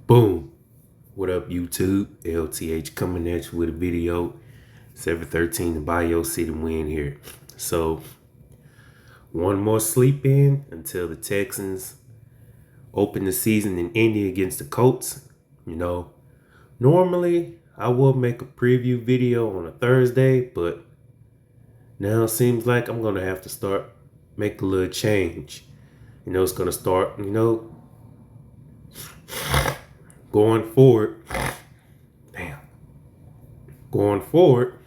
Boom. What up, YouTube? LTH coming at you with a video. 7-13 to buy your city win here. So, one more sleep in until the Texans open the season in Indy against the Colts. Normally I will make a preview video on a Thursday, but now it seems like I'm going to have to start make a little change. It's going to start, going forward. Going forward,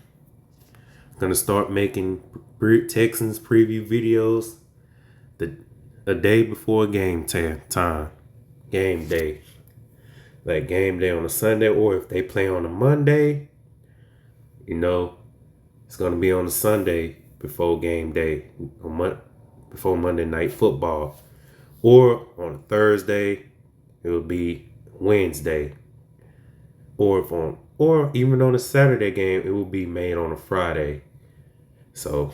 I'm going to start making Texans preview videos a day before game time. Game day. Like game day on a Sunday, or if they play on a Monday, it's going to be on a Sunday before game day, before Monday Night Football. Or on a Thursday, it will be Wednesday. Or even on a Saturday game, it will be made on a Friday. So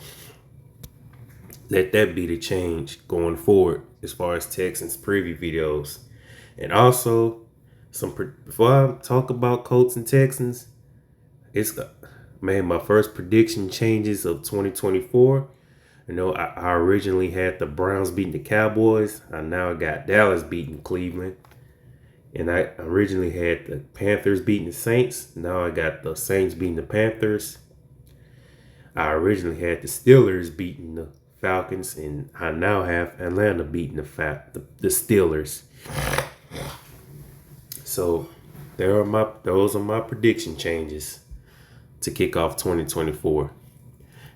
let that be the change going forward as far as Texans preview videos. And also, before I talk about Colts and Texans, it's made my first prediction changes of 2024. I originally had the Browns beating the Cowboys. I now got Dallas beating Cleveland. And I originally had the Panthers beating the Saints. Now I got the Saints beating the Panthers. I originally had the Steelers beating the Falcons, and I now have Atlanta beating the Steelers. So those are my prediction changes to kick off 2024.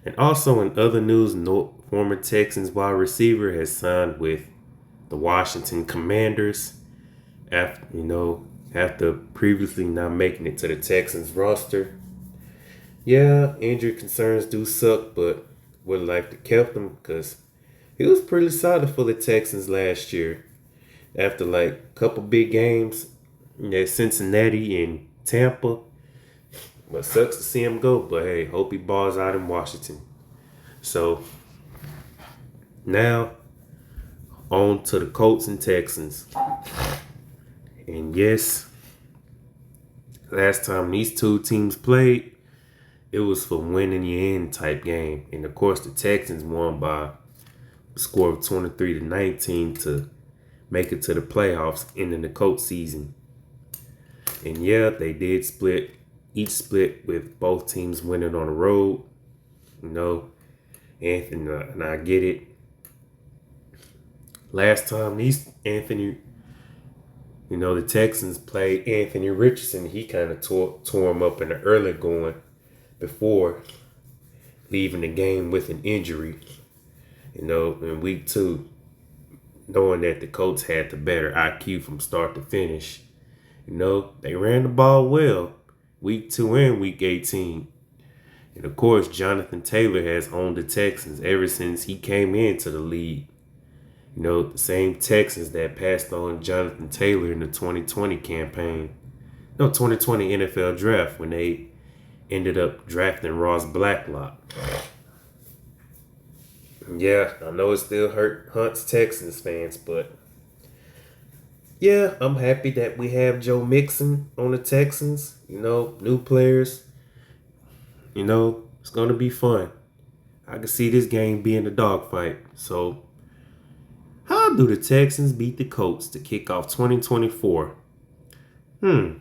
And also in other news, former Texans wide receiver has signed with the Washington Commanders. After previously not making it to the Texans roster. Yeah, injury concerns do suck, but would like to kept him because he was pretty solid for the Texans last year. After like a couple big games, Cincinnati and Tampa. But sucks to see him go, but hey, hope he balls out in Washington. So now on to the Colts and Texans. And yes, last time these two teams played, it was for win in the end type game. And of course, the Texans won by a score of 23-19 to make it to the playoffs ending the Colts season. And yeah, they did each split with both teams winning on the road. Anthony, and I get it. Last time the Texans played Anthony Richardson. He kind of tore him up in the early going before leaving the game with an injury. In week 2, knowing that the Colts had the better IQ from start to finish. They ran the ball well week 2 and week 18. And of course, Jonathan Taylor has owned the Texans ever since he came into the league. The same Texans that passed on Jonathan Taylor in the 2020 campaign. 2020 NFL draft when they ended up drafting Ross Blacklock. Yeah, I know it still hunts Texans fans, but yeah, I'm happy that we have Joe Mixon on the Texans. New players. It's going to be fun. I can see this game being a dogfight. So, how do the Texans beat the Colts to kick off 2024? The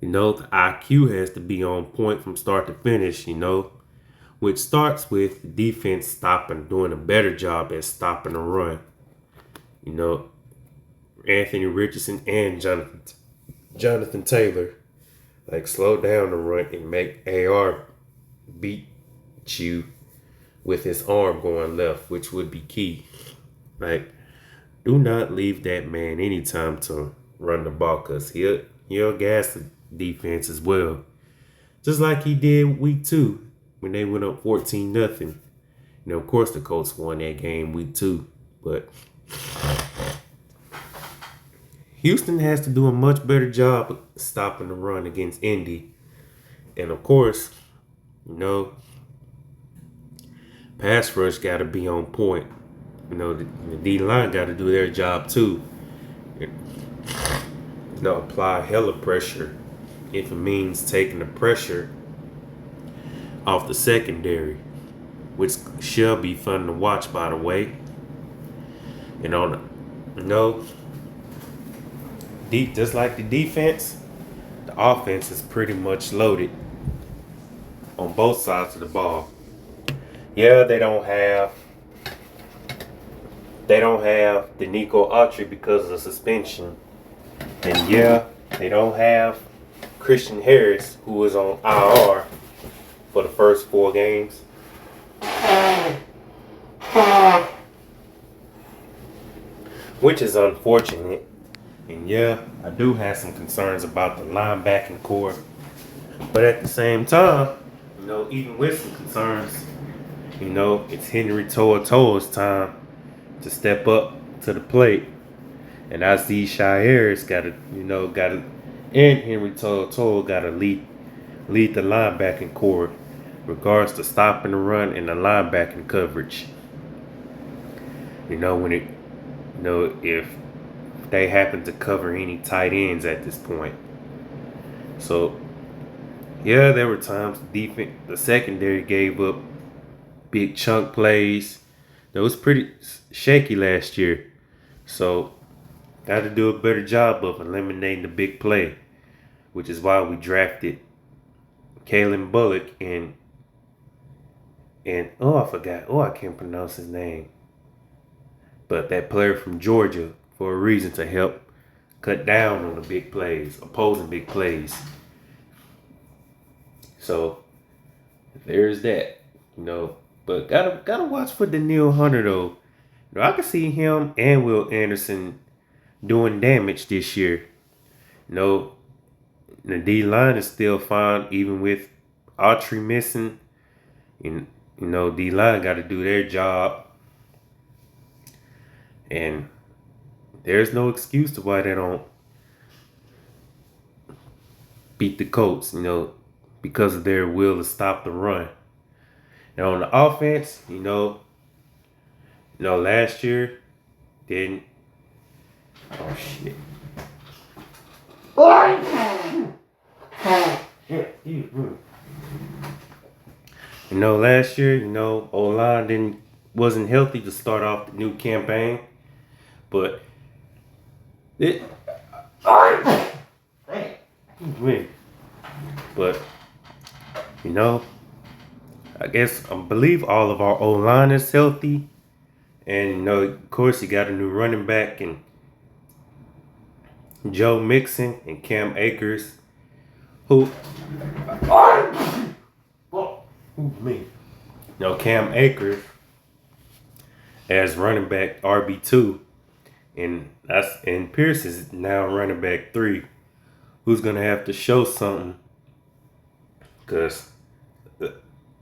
IQ has to be on point from start to finish, which starts with the defense doing a better job at stopping the run. Anthony Richardson and Jonathan Taylor, slow down the run and make AR beat you with his arm going left, which would be key. Do not leave that man any time to run the ball because he'll gas the defense as well. Just like he did week 2 when they went up 14-0. Of course, the Colts won that game week 2, but Houston has to do a much better job of stopping the run against Indy. And of course, pass rush got to be on point. The D-line got to do their job too. apply hella pressure if it means taking the pressure off the secondary, which shall be fun to watch, by the way. And on the, just like the defense, the offense is pretty much loaded on both sides of the ball. Yeah, they don't have the Nico Autry because of suspension. And yeah, they don't have Christian Harris, who was on IR for the first 4 games. Which is unfortunate. And yeah, I do have some concerns about the linebacking core. But at the same time, even with some concerns, it's Henry To'oTo'o's time to step up to the plate. And I see Shires and Henry To'oTo'o gotta lead the linebacking core regards to stopping the run and the linebacking coverage. If they happen to cover any tight ends at this point. So yeah, there were times the secondary gave up big chunk plays. That was pretty shaky last year. So got to do a better job of eliminating the big play, which is why we drafted Kalen Bullock and I forgot. Oh, I can't pronounce his name. But that player from Georgia for a reason to help cut down on the big plays, opposing big plays. So there's that, But gotta watch for Danielle Hunter though. I can see him and Will Anderson doing damage this year. The D line is still fine even with Autry missing. And D line got to do their job. And there's no excuse to why they don't beat the Colts, because of their will to stop the run. And on the offense, last year didn't. Oh shit. Last year, O-line wasn't healthy to start off the new campaign, but I believe all of our O-line is healthy, and of course, you got a new running back and Joe Mixon and Cam Akers, Cam Akers as running back RB2, and Pierce is now running back 3, who's gonna have to show something, because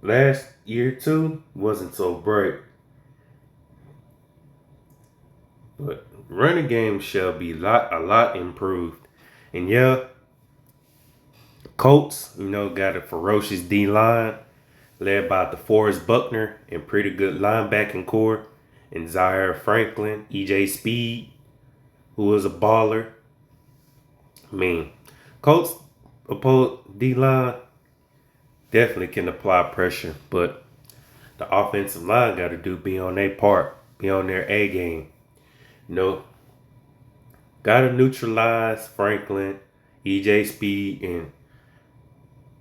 last year too wasn't so bright. But running game shall be a lot improved. And yeah, Colts, got a ferocious D line led by DeForest Buckner and pretty good linebacking core, and Zaire Franklin, EJ Speed, who is a baller. Colts D line definitely can apply pressure, but the offensive line got to be on their part, be on their A game. Got to neutralize Franklin, EJ Speed, and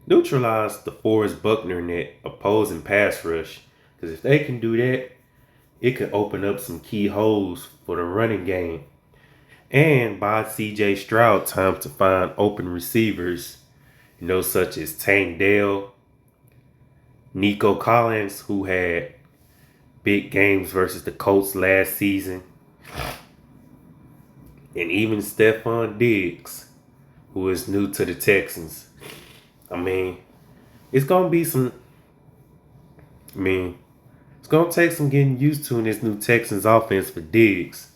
neutralize DeForest Buckner in that opposing pass rush. Because if they can do that, it could open up some key holes for the running game. And buy CJ Stroud time to find open receivers, such as Tank Dell, Nico Collins, who had big games versus the Colts last season, and even Stephon Diggs, who is new to the Texans. It's going to be it's going to take some getting used to in this new Texans offense for Diggs,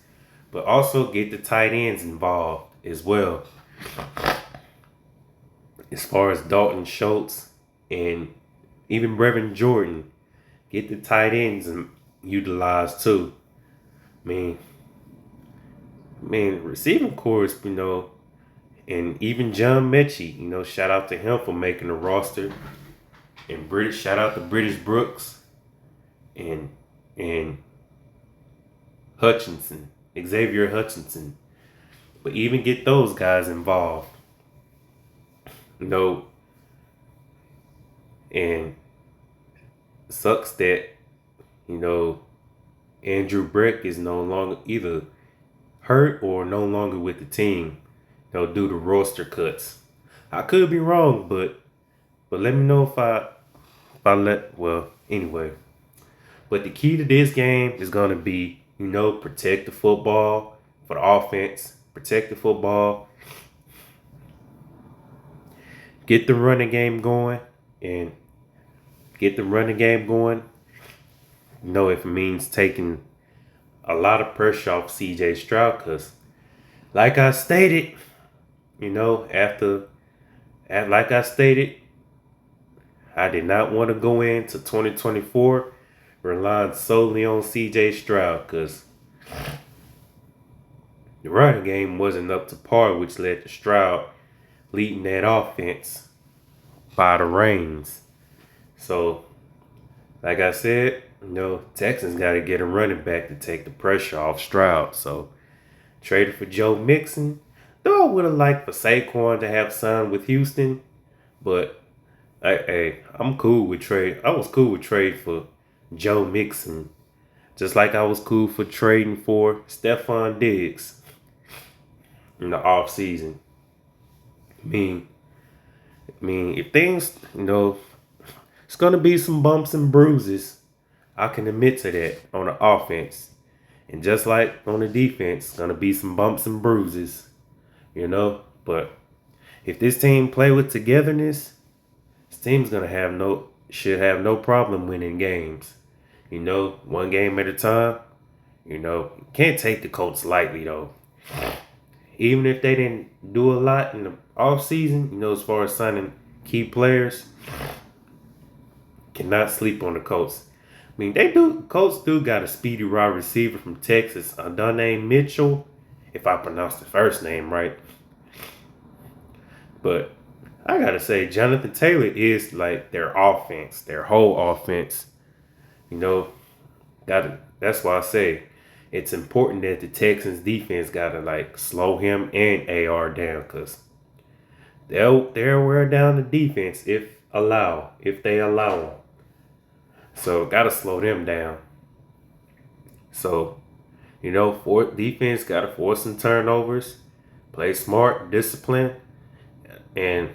but also get the tight ends involved as well. As far as Dalton Schultz and even Brevin Jordan, get the tight ends utilized too. Receiving course, And even John Mechie, shout out to him for making the roster. And shout out to British Brooks and and Hutchinson, Xavier Hutchinson. But even get those guys involved. You know, and sucks that, you know, Andrew Breck is no longer either hurt or no longer with the team, due to roster cuts. I could be wrong, but let me know anyway. But the key to this game is gonna be, protect the football for the offense, protect the football, get the running game going, and get the running game going. If it means taking a lot of pressure off CJ Stroud, because like I stated, like I stated, I did not want to go into 2024 relying solely on CJ Stroud, because the running game wasn't up to par, which led to Stroud leading that offense by the reins. So, like I said, Texans got to get a running back to take the pressure off Stroud. So, traded for Joe Mixon. Though I would have liked for Saquon to have signed with Houston, but I'm cool with trade. I was cool with trade for Joe Mixon, just like I was cool for trading for Stephon Diggs in the offseason. I mean, if things, it's gonna be some bumps and bruises. I can admit to that on the offense, and just like on the defense, it's gonna be some bumps and bruises. But if this team play with togetherness, this team's should have no problem winning games. One game at a time. Can't take the Colts lightly though. Even if they didn't do a lot in the offseason, as far as signing key players, cannot sleep on the Colts. Colts do got a speedy wide receiver from Texas, Adonai Mitchell, if I pronounce the first name right. But I gotta say, Jonathan Taylor is like their offense, their whole offense. That's why I say it's important that the Texans defense gotta slow him and AR down, because they'll wear down the defense if they allow them. So gotta slow them down. So, for defense gotta force some turnovers, play smart, discipline, and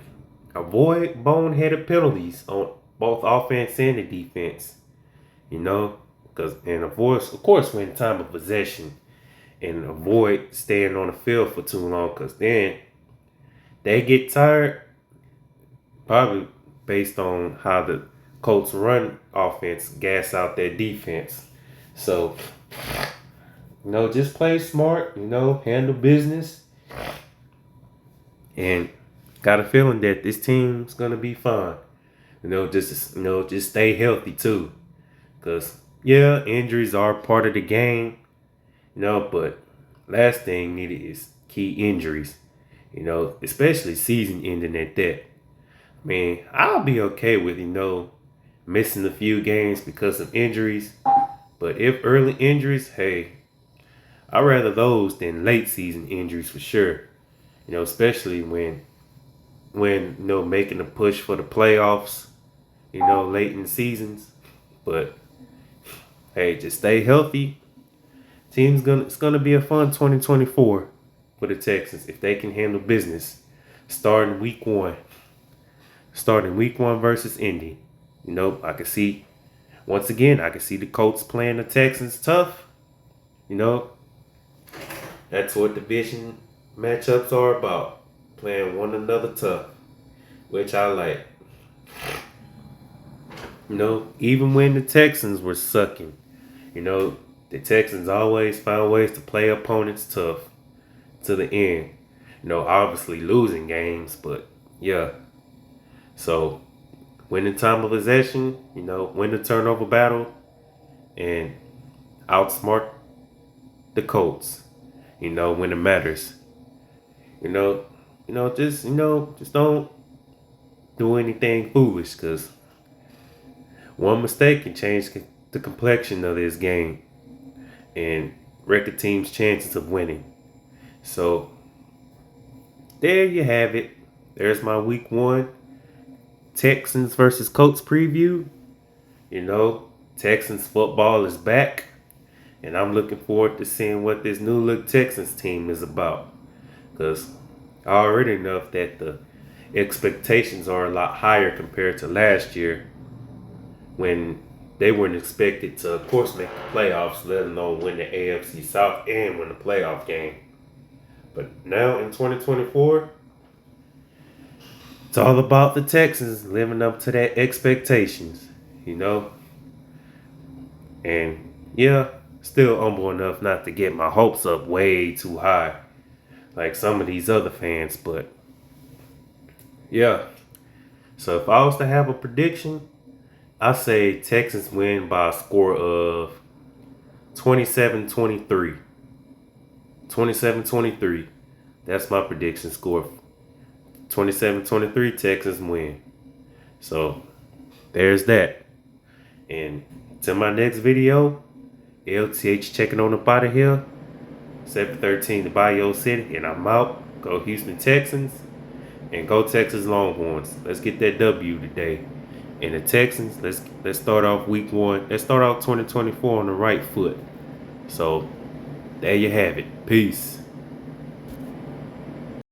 avoid boneheaded penalties on both offense and the defense. Of course, win time of possession, and avoid staying on the field for too long, because then they get tired, probably based on how the Colts run offense gas out their defense. So, just play smart, handle business, and got a feeling that this team's gonna be fine. Just stay healthy too, because injuries are part of the game. But last thing needed is key injuries. Especially season ending at that. I'll be okay with missing a few games because of injuries, but if early injuries, hey, I'd rather those than late season injuries for sure. Especially when making a push for the playoffs, late in the seasons. But hey, just stay healthy. It's gonna be a fun 2024 for the Texans if they can handle business. Starting week one versus Indy. I can see the Colts playing the Texans tough. That's what division matchups are about. Playing one another tough, which I like. Even when the Texans were sucking, the Texans always found ways to play opponents tough to the end. Obviously losing games, but yeah. So, win the time of possession, win the turnover battle, and outsmart the Colts, when it matters. Just don't do anything foolish, because one mistake can change the complexion of this game and wreck a team's chances of winning. So there you have it. There's my week 1 Texans versus Colts preview. Texans football is back, and I'm looking forward to seeing what this new look Texans team is about, because I already know that the expectations are a lot higher compared to last year, when they weren't expected to, of course, make the playoffs, let alone win the AFC South and win the playoff game. But now in 2024, it's all about the Texans living up to their expectations, And yeah, still humble enough not to get my hopes up way too high like some of these other fans. But yeah, so if I was to have a prediction, I say Texans win by a score of 27-23. 27-23. That's my prediction score. 27-23, Texans win. So there's that. And till my next video, LTH checking on up out of here. 713 to Bayou City, and I'm out. Go Houston Texans, and go Texas Longhorns. Let's get that W today. And the Texans, let's start off week 1. Let's start off 2024 on the right foot. So there you have it. Peace.